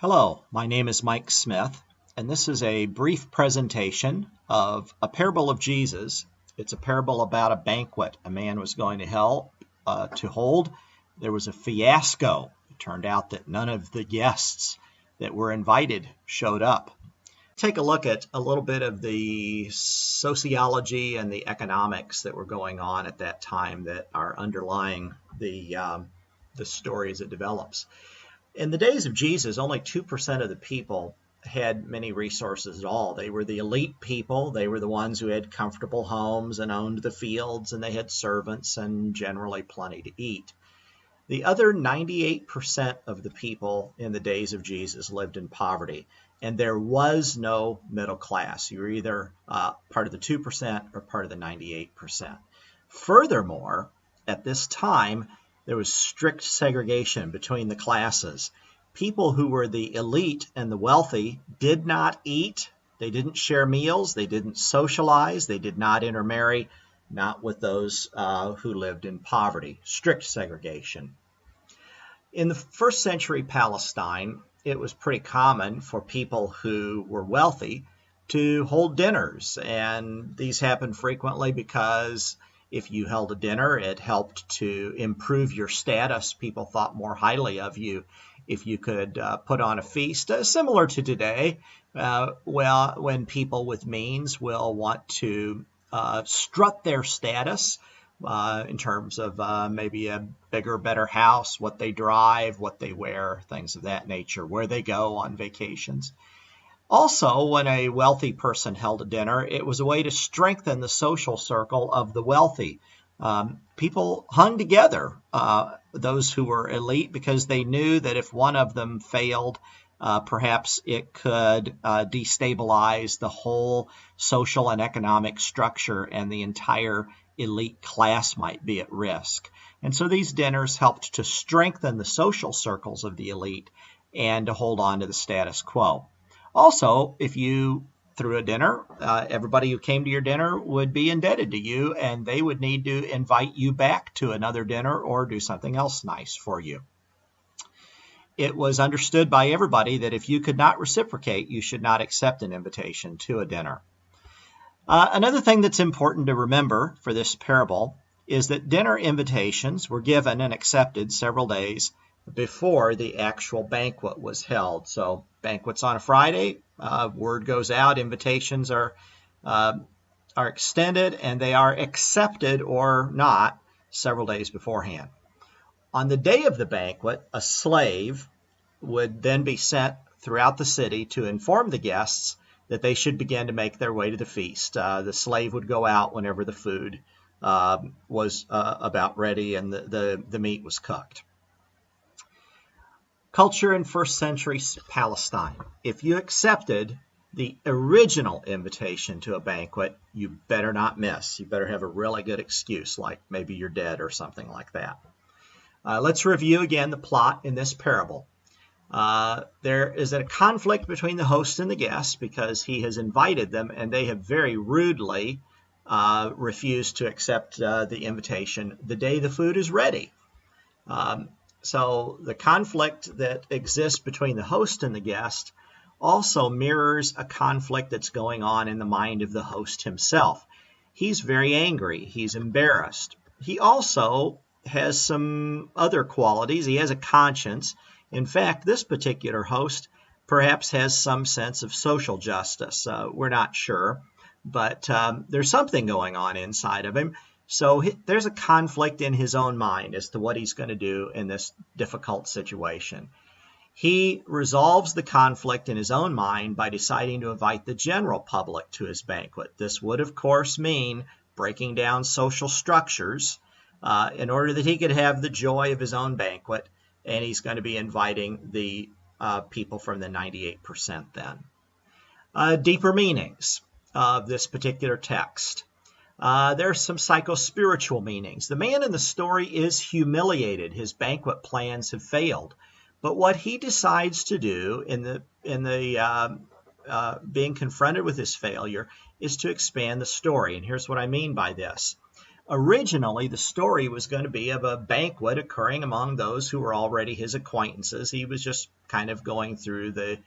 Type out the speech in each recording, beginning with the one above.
Hello, my name is Mike Smith, and this is a brief presentation of a parable of Jesus. It's a parable about a banquet a man was going to hold. There was a fiasco. It turned out that none of the guests that were invited showed up. Take a look at a little bit of the sociology and the economics that were going on at that time that are underlying the story as it develops. In the days of Jesus, only 2% of the people had many resources at all. They were the elite people. They were the ones who had comfortable homes and owned the fields, and they had servants and generally plenty to eat. The other 98% of the people in the days of Jesus lived in poverty, and there was no middle class. You were either part of the 2% or part of the 98%. Furthermore, at this time, there was strict segregation between the classes. People who were the elite and the wealthy did not eat, they didn't share meals, they didn't socialize, they did not intermarry, not with those who lived in poverty. Strict segregation. In the first century Palestine, it was pretty common for people who were wealthy to hold dinners, and these happened frequently because if you held a dinner, it helped to improve your status. People thought more highly of you if you could put on a feast, similar to today. When people with means will want to strut their status in terms of maybe a bigger, better house, what they drive, what they wear, things of that nature, where they go on vacations. Also, when a wealthy person held a dinner, it was a way to strengthen the social circle of the wealthy. People hung together, those who were elite, because they knew that if one of them failed, perhaps it could destabilize the whole social and economic structure, and the entire elite class might be at risk. And so these dinners helped to strengthen the social circles of the elite and to hold on to the status quo. Also, if you threw a dinner, everybody who came to your dinner would be indebted to you, and they would need to invite you back to another dinner or do something else nice for you. It was understood by everybody that if you could not reciprocate, you should not accept an invitation to a dinner. Another thing that's important to remember for this parable is that dinner invitations were given and accepted several days before the actual banquet was held. So banquet's on a Friday, word goes out, invitations are extended, and they are accepted or not several days beforehand. On the day of the banquet, a slave would then be sent throughout the city to inform the guests that they should begin to make their way to the feast. The slave would go out whenever the food was about ready and the meat was cooked. Culture in first century Palestine. If you accepted the original invitation to a banquet, you better not miss. You better have a really good excuse, like maybe you're dead or something like that. Let's review again the plot in this parable. There is a conflict between the host and the guests because he has invited them and they have very rudely refused to accept the invitation the day the food is ready. So the conflict that exists between the host and the guest also mirrors a conflict that's going on in the mind of the host himself. He's very angry. He's embarrassed. He also has some other qualities. He has a conscience. In fact, this particular host perhaps has some sense of social justice. We're not sure, but there's something going on inside of him. So there's a conflict in his own mind as to what he's going to do in this difficult situation. He resolves the conflict in his own mind by deciding to invite the general public to his banquet. This would, of course, mean breaking down social structures in order that he could have the joy of his own banquet, and he's going to be inviting the people from the 98% then. Deeper meanings of this particular text. There are some psycho-spiritual meanings. The man in the story is humiliated. His banquet plans have failed. But what he decides to do in the being confronted with his failure is to expand the story. And here's what I mean by this. Originally, the story was going to be of a banquet occurring among those who were already his acquaintances. He was just kind of going through the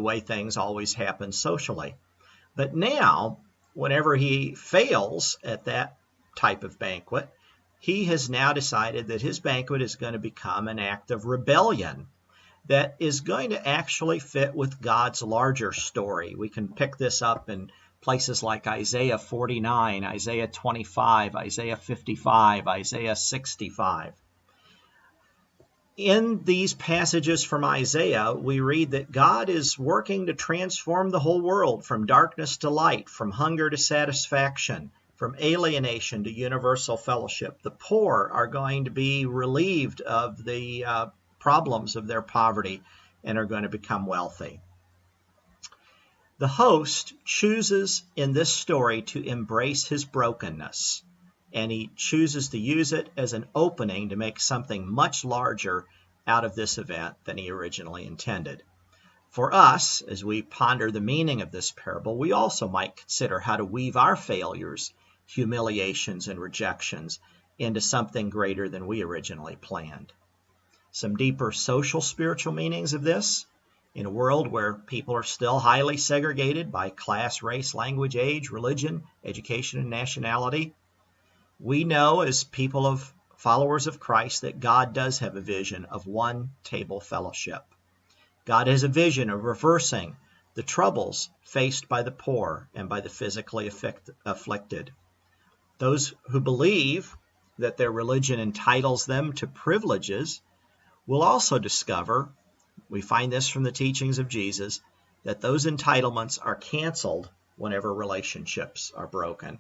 way things always happen socially. But now, whenever he fails at that type of banquet, he has now decided that his banquet is going to become an act of rebellion that is going to actually fit with God's larger story. We can pick this up in places like Isaiah 49, Isaiah 25, Isaiah 55, Isaiah 65. In these passages from Isaiah, we read that God is working to transform the whole world from darkness to light, from hunger to satisfaction, from alienation to universal fellowship. The poor are going to be relieved of the problems of their poverty and are going to become wealthy. The host chooses in this story to embrace his brokenness, and he chooses to use it as an opening to make something much larger out of this event than he originally intended. For us, as we ponder the meaning of this parable, we also might consider how to weave our failures, humiliations, and rejections into something greater than we originally planned. Some deeper social spiritual meanings of this: in a world where people are still highly segregated by class, race, language, age, religion, education, and nationality, we know as people of followers of Christ that God does have a vision of one table fellowship. God has a vision of reversing the troubles faced by the poor and by the physically afflicted. Those who believe that their religion entitles them to privileges will also discover, we find this from the teachings of Jesus, that those entitlements are canceled whenever relationships are broken.